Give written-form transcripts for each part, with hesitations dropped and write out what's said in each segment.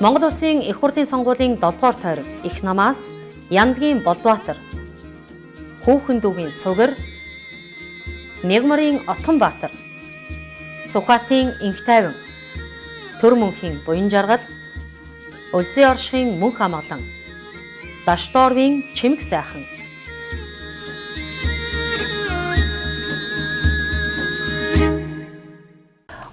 Монгол Улсын их хурлын сонгуулийн 7-р тойрог их намаас Яндгийн Болдбаатар, Хүүхэн дүүгийн Сугар, Мягмарын Отгонбаатар, Сухатын Инхтайван, Төр мөнхийн Буян жаргал, Улзын оршихын Мөнх амгалан, Дашдорвын Чимэг сайхан.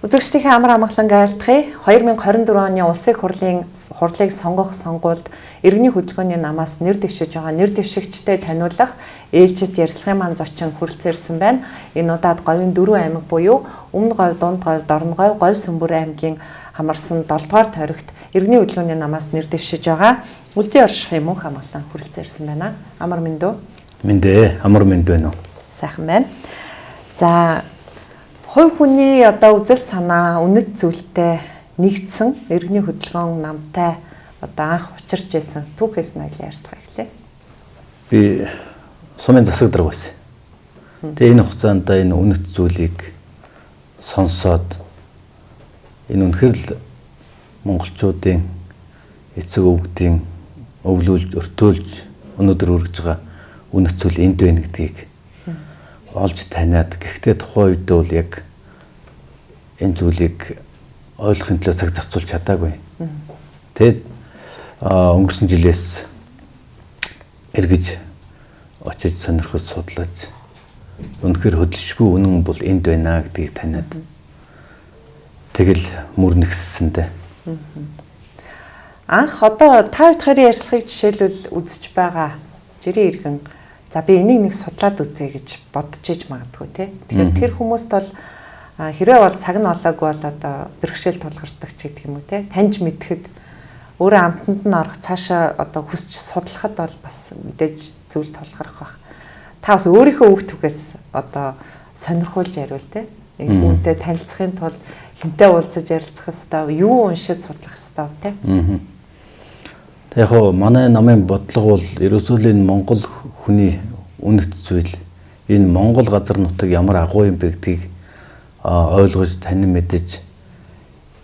Үзэгчдийн амар амгалан айлтгая. 2024 оны улсын хурлыг сонгох сонгуульд иргэний хөдөлгөөний намаас нэр дэвшиж байгаа нэр дэвшигчтэй таниулах ээлжид ярилцлагын маань зочин хүрэлцээрсэн байна. Энэ удаад Говийн 4 аймаг буюу Өмнө Говь, Дунд Говь, Дорноговь, Говь Сүмбэр аймгийн хамарсан 7-р тойрогт иргэний хөдөлгөөний намаас нэр дэвшиж байгаа Улзын оршихын Мөнх амгалан хүрэлцээрсэн байна. Амар мэнд үү? Мэндэ, амар мэнд байна уу? Сайхан байна. За хувь хүний үзэл санаа үнэт зүйлтэй нэгдсэн иргэний хөдөлгөөн намтай анх учирч байсан түүхээс нь ярьцгаая гэлээ. Би сумын засаг дарга байсан. Тэгээ энэ хугацаанд энэ үнэт зүйлийг сонсоод энэ үнэхээр л монголчуудын эцэг өвгдийн өвлүүлж өртөөлж өнөөдөр үргэж байгаа үнэт зүйл энд байна гэдгийг олж таниад гэхдээ тухайн үед бол яг энэ зүйлийг ойлгохын төлөө цаг зарцуулж чадаагүй. Тэгэд өнгөрсөн жилээс эргэж очиж сонирхож судлаж үнэхээр хөдөлшгүй үнэн бол энд байна гэдгийг таниад тэгэл мөрнөгссөндөө. Анх одоо та бүхэн ярьцлагыг жишээлбэл үзэж байгаа жирийн иргэн за би энийг нэг судлаад үзье гэж бодож иж магадгүй тий. Тэгэхээр тэр хүмүүст бол хэрвээ бол цаг нь олоогүй бол одоо бэрхшээл тулгардаг ч гэдэг юм уу тий. Таньж мэдхэд өөрөө амтанд нь орох цаашаа одоо хүсч судлахад бол бас мэдээж зүйл тулгарх байх. Та бас өөрийнхөө үг түгээс одоо сонирхуулж яриул тий. Нэг үнтэй танилцахын тулд хинтээ уулзаж ярилцах хэрэгтэй, юу уншиж судлах хэрэгтэй тий. Яг хоо манай намын бодлого бол ерөөсөө л энэ Монгол хүний үнэт зүйл энэ Монгол газар нутаг ямар агуу юм бэ гэдгийг ойлгож танин мэдэж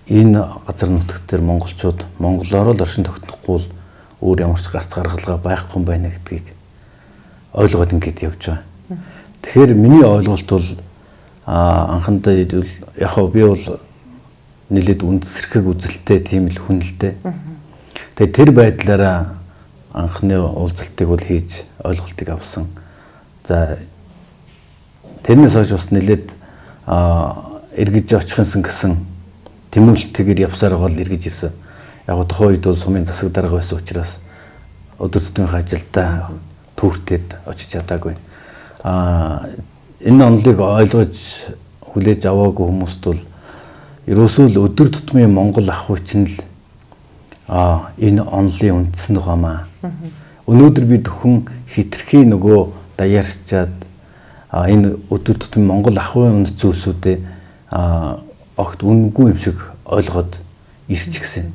энэ газар нутаг дээр монголчууд монголоор л оршин тогтнохгүй л өөр ямар ч гарц гаргалгаа байхгүй юм байна гэдгийг ойлгоод ингэж явж байгаа. Тэгэхээр миний ойлголт бол анхандаа яг би бол нэлээд үндэсрэхэг үзэлтэй тийм л хүн л дээ. Тэгээ тэр байдлаараа анхны уулзалтыг бол хийж ойлголтыг авсан. За тэрнээс хойш бас нэлээд эргэж очихсан гэсэн тэмүүлэлтэйгээр явсаар гол эргэж ирсэн. Яг тухайн үед бол сумын засаг дарга байсан учраас өдөр тутмын ажилдаа түүртэд очиж чадаагүй. Энэ онолыг ойлгож хүлээж аваагүй хүмүүст бол ерөөсөө л өдөр тутмын Монгол ах хүчин л энэ онлын үндсэн байгаамаа. Өнөөдөр бид хүн хитрхи нөгөө даяарчаад энэ өдөр тутмын Монгол ахуйн үндэс зүйлсүүдээ огт үнгүй юм шиг ойлгоод ирчихсэн.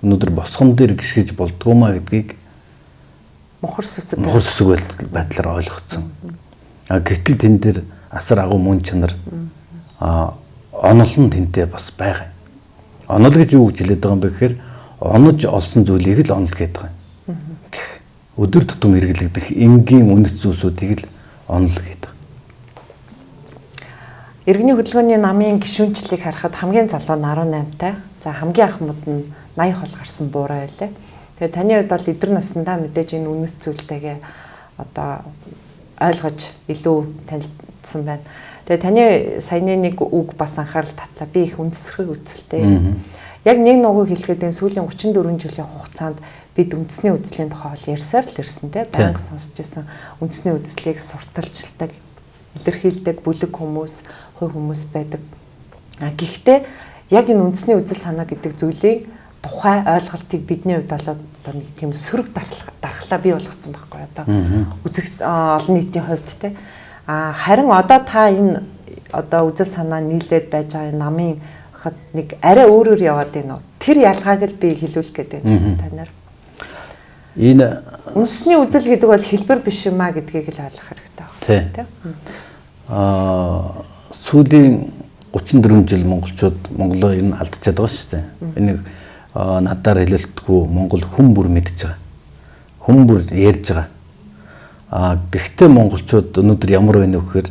Өнөөдөр босгон дээр гიშгэж болдгоомаа гэдгийг мохор сүсэг байдлаар ойлгоцсон. Гэтэл тэн дээр асар агуу мөн чанар онол нь тэнтэй бас байгаа. Онол гэж юу гэж хэлээд байгаа юм бэ гэхээр онож олсон зүйлийг л онол гэдэг байгаа. Өдөр тутам хэрэглэгдэх энгийн үнэт зүйлсүүдийг л онол гэдэг. Иргэний хөдөлгөөний намын гишүүнчлийг харахад хамгийн залуу нь 18-тай. За хамгийн ахмад нь 80 хол гарсан буурай байлаа. Тэгээ таны хувьд бол эдгээр наснаа мэдээж энэ үнэт зүйлтэйгээ одоо ойлгож илүү танилцсан байна. Тэгээ таны саяны нэг үг бас анхаарал татлаа. Би их үндэсрэх үзэлтэй. Яг нэг нугыг хэлэхэд энэ сүүлийн 34 жилийн хугацаанд бид үндэсний үзлийн тухай бол ярьсаар л ирсэн те. Банк сонсч байсан үндэсний үзлийг сурталчилдаг, илэрхийлдэг бүлэг хүмүүс, хувь хүмүүс байдаг. Гэхдээ яг энэ үндэсний үзэл санаа гэдэг зүйлийн тухай ойлголтыг бидний хувьд бол одоо нэг тийм сөрөг дархлаа бий болгоцсон байхгүй одоо үзэгч олон нийтийн хувьд те. Харин одоо та энэ одоо үзэл санаа нийлээд байж байгаа намын нэг арай өөрөөр яваад байна уу? Тэр ялгааг л би хэлүүлэх гэдэг юм танаар. Энэ үндэсний үзэл гэдэг бол хэлбэр биш юм а гэдгийг л ойлгох хэрэгтэй байна. Сүүлийн 34 жил монголчууд Монголоо ер нь алдчихад байгаа шүү дээ. Энийг надаар хэлэлтгүй Монгол хүн бүр мэдж байгаа. Хүн бүр ярьж байгаа. Гэхдээ монголчууд өнөөдөр ямар байна вэ гэхээр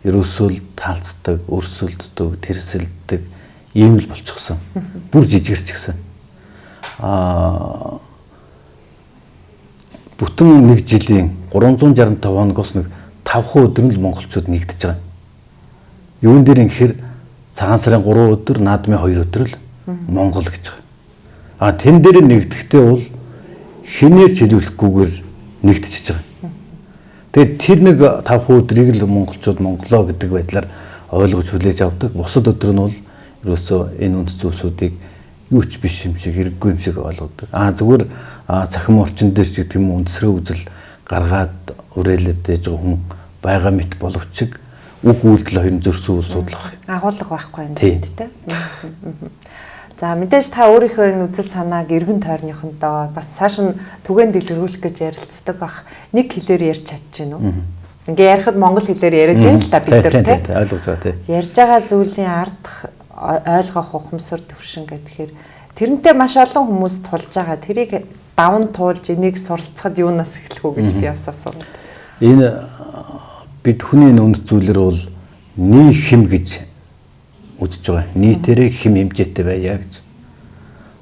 ерөөсөө таалцдаг, өрсөлддөг, тэрсэлдэг ийм л болчихсон. Бүр жижигэрч гисэн. Бүтэн нэг жилийн 365 хоногоос нэг 5 өдөр нь л монголчууд нэгдэж байгаа. Юун дээр ихэр цагаан сарын 3 өдөр, наадмын 2 өдөр л Монгол гэж байгаа. Тэн дээр нэгдэхдээ бол хинээр чиглүүлэхгүйгээр нэгдчихэж байгаа. Тэгээд тэр нэг 5 өдрийг л монголчууд монголоо гэдэг байдлаар ойлгож хүлээж авдаг. Бусад өдөр нь бол ерөөсөө энэ үндэс зүйлсүүдийг юу ч биш юм шиг, хэрэггүй юм шиг ойлгодог. Зүгээр цахим орчин дээр ч гэдэг юм үндэсрээ үзэл гаргаад үрээлээд ээж хүн байгаа мэт боловч үг үйлдэл хоёрын зөрсөн үл судлах. Агуулга байхгүй юм тийм. За мэдээж та өөрийнхөө энэ үзэл санааг эргэн тойрныхондоо бас цааш нь түгээн дэлгэрүүлэх гэж ярилцдаг бах. Нэг хэлээр ярьж чадчихэв нү. Ингээ ярихад монгол хэлээр яриад юм л та бид нар тийм ойлгож байгаа тийм. Ярьж байгаа зүйлийн ард ойлгох ухамсар төвшин гэхээр тэрнтэй маш олон хүмүүс тулж байгаа. Тэрийг даван туулж энийг суралцахад юунаас эхлэх үү гэж би бас асууад. Энэ бид хүний нүнд зүйлэр бол нийт хэм гэж үзэж байгаа. Нийтээрээ хэм хэмжээтэй байя гэж.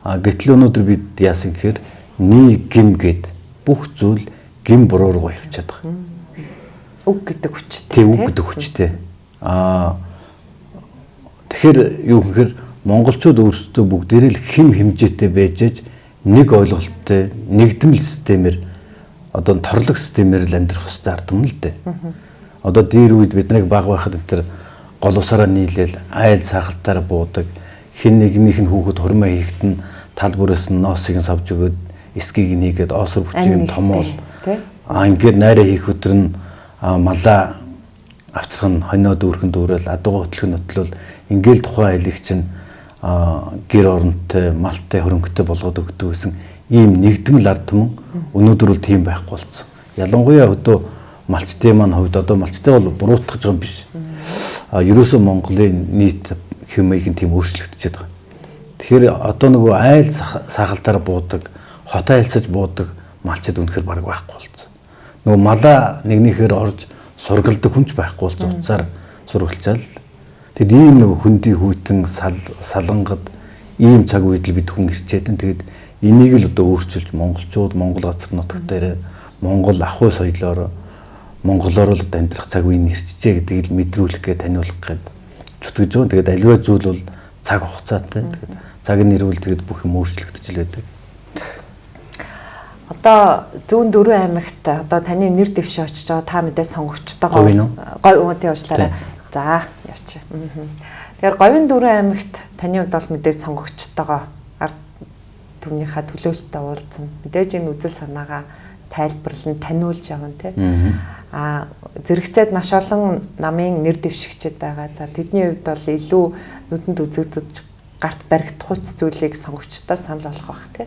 Гэтэл өнөөдөр бид яасан гэхээр нийт гим гэд бүх зүйл гим буруу руу явчихад байгаа. Үг гэдэг хүчтэй. Тийм үг гэдэг хүчтэй. Тэгэхээр юу гэхээр монголчууд өөрсдөө бүгдээрээ л хэм хэмжээтэй байж нэг ойлголттой нэгдмэл системээр одоо торлог системээр л амьдрах хэрэгтэй ардам л дээ. Одоо дээр үед бид нарыг баг байхад энэ төр гол усаараа нийлээл айл сахалтаар буудаг хин нэгнийх нь хүүхэд хурмаа хийгдэн тал бүрээс нь ноосыг нь савж өгөөд эскийг нь хийгээд оосор бүчийг нь томоол ингээд найраа хийх өдөр нь малаа авцрах нь хоньоо дүүрхэн дүүрэл адууга хөтлөх нь хөтлөл ингээл тухайн айлыг чинь гэр оронтой малтай хөрөнгөтэй болгоод өгдөг гэсэн ийм нэгдмэл ард түмэн өнөөдөр бол тийм байхгүй болсон. Ялангуяа өдөө малчтын маань хувьд одоо малчтай бол буруутгах юм биш. Ерөөсөө Монголын нийт хэмээг нь тийм өөрчлөгдөж байгаа. Тэгэхээр одоо нөгөө айл сахалтаар буудаг, хот айлсаж буудаг малчид үнэхээр баг байхгүй болсон. Нөгөө малаа нэгнийхээр орж сургалдаг хүнч байхгүй болсон утсаар сурвалчаал. Тэгэд ийм нөгөө хөндөй хүйтэн салангад ийм цаг үед л бид хүн ирчээдэн тэгэд энийг л одоо өөрчилж монголчууд Монгол газар нутаг дээр Монгол ахуй соёлоор монголоор л амьдрах цаг үеийг нэрчжээ гэдгийг л мэдрүүлэх гээд таниулах гээд зүтгэж байгаа. Тэгээд аливаа зүйл бол цаг хугацаатай. Тэгээд цаг нэрвэл тэгээд бүх юм өөрчлөгдөж л байдаг. Одоо зүүн дөрвөн аймагт одоо таны нэр дэвшээ очиж байгаа та мэдээ сонгогчтойгоо гой ууntын уучлаарай. За явчих. Тэгэхээр говийн дөрвөн аймагт таны хувьд бол мэдээ сонгогчтойгоо ард түвнийхээ төлөөлөлтөд уулзсан. Мэдээж энэ үзэл санаагаа тайлбарлан таниулж явна тий. Зэрэгцээд маш олон намын нэр дэвшигчид байгаа. За тэдний хувьд бол илүү нүдэнд үзэгдэж гарт баригдах хүч зүйлийг сонгогчдоо санал болгох бах тий.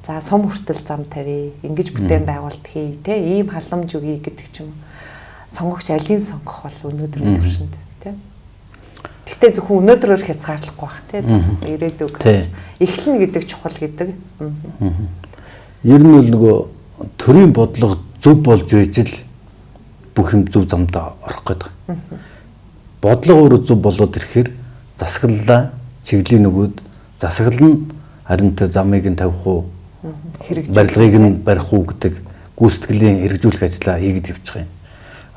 За сум хүртэл зам тавья. Ингэж бүтээн байгуулалт хий тий. Ийм халамж өгье гэдэг ч юм. Сонгогч алийг сонгох бол өнөөдрийн төвшөнд тий. Гэхдээ зөвхөн өнөөдрөөр хязгаарлахгүй бах тий. Ирээдүг эхлэнэ гэдэг чухал гэдэг. Ер нь бол нөгөө төрийн бодлого зөв болж байж л бүх юм зөв замдаа орох гэдэг. Бодлого өөрөө зөв болоод ирэхээр засаглалаа чиглэлийн нөгөөд засаглал нь харин тэр замыг нь тавих уу барилгыг нь барих уу гэдэг гүйцэтгэлийн хэрэгжүүлэх ажлаа хийгээд явж байгаа юм.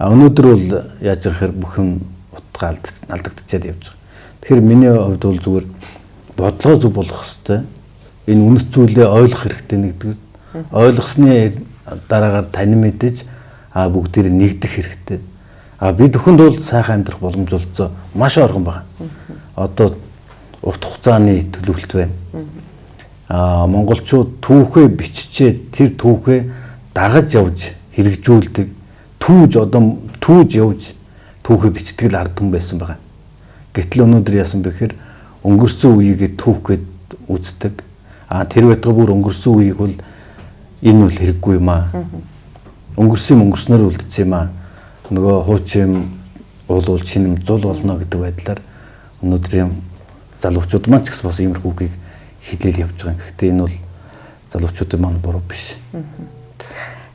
Өнөөдөр бол яаж ирэхээр бүх юм утга алдагдчихад явж байгаа. Тэгэхээр миний хувьд бол зүгээр бодлого зөв болох хэрэгтэй. Энэ үнэт зүйлээ ойлгох хэрэгтэй нэгдүгээр. Ойлгосны дараагаар танин мэдэж бүгдээр нэгдэх хэрэгтэй. Бид бүхэнд бол сайхан амьдрах боломж олцоо маш оргон байна. Одоо урт хугацааны төлөвлөлт байна. Монголчууд түүхээ биччихээ тэр түүхээ дагаж явж хэрэгжүүлдэг. Түүж явж түүхээ бичдэг л ард түмэн байсан байгаа. Гэтэл өнөөдөр яасан бэ гэхээр өнгөрсөн үеийг түүхгээд үздэг. Тэр байтугай бүр өнгөрсөн үеийг бол энэ үл хэрэггүй юм аа. Өнгөрснөөр үлдсэн юм аа. Нөгөө хуучин уулуул шинэм зул болно гэдэг байдлаар өнөөдрийн залуучууд маань ч гэсэн бас иймэрхүү үгийг хилээл явж байгаа юм. Гэхдээ энэ бол залуучуудын маань буруу биш.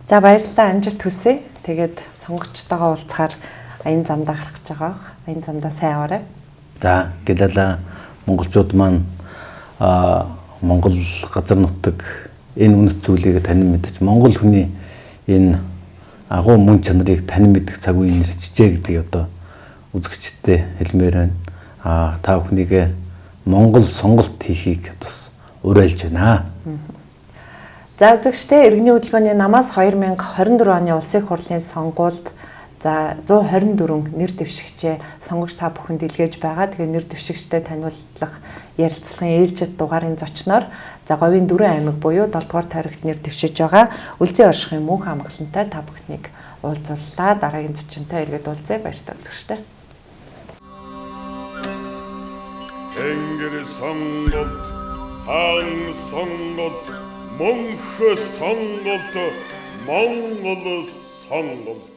За баярлалаа, амжилт хүсье. Тэгээд сонгогчтойгоо уулзахаар аян замдаа гарах гэж байгаа. Аян замдаа сайн аваарай. За гэлээ монголчууд маань Монгол газар нутаг энэ үнэт зүйлийг танин мэдэж монгол хүний энэ агуу мөн чанарыг танин мэдэх цаг үе нэрчжээ гэдгийг одоо үзэгчдэд хэлмээр байна. Та бүхнийг монгол сонголт хийхийг тус уриалж байна. За үзэгчдээ иргэний хөдөлгөөний намаас 2024 оны улсын их хурлын сонгуульд за 124 нэр дэвшигчээ сонгогч та бүхэнд илгээж байгаа. Тэгээ нэр дэвшигчтэй таниулах ярилцлагын ээлжид дугаарын зочноор за говийн 4 аймаг буюу 7 дугаар тойрогт нэр дэвшиж байгаа. Үлзий оршихын мөнх амгалантай та бүхнийг уулзууллаа. Дараагийн зочинтой иргэд уулзъя. Баяртай үзэгчдээ. Тэнгэр сонголт, хаан сонголт, мөнх сонголт, Монгол сонголт.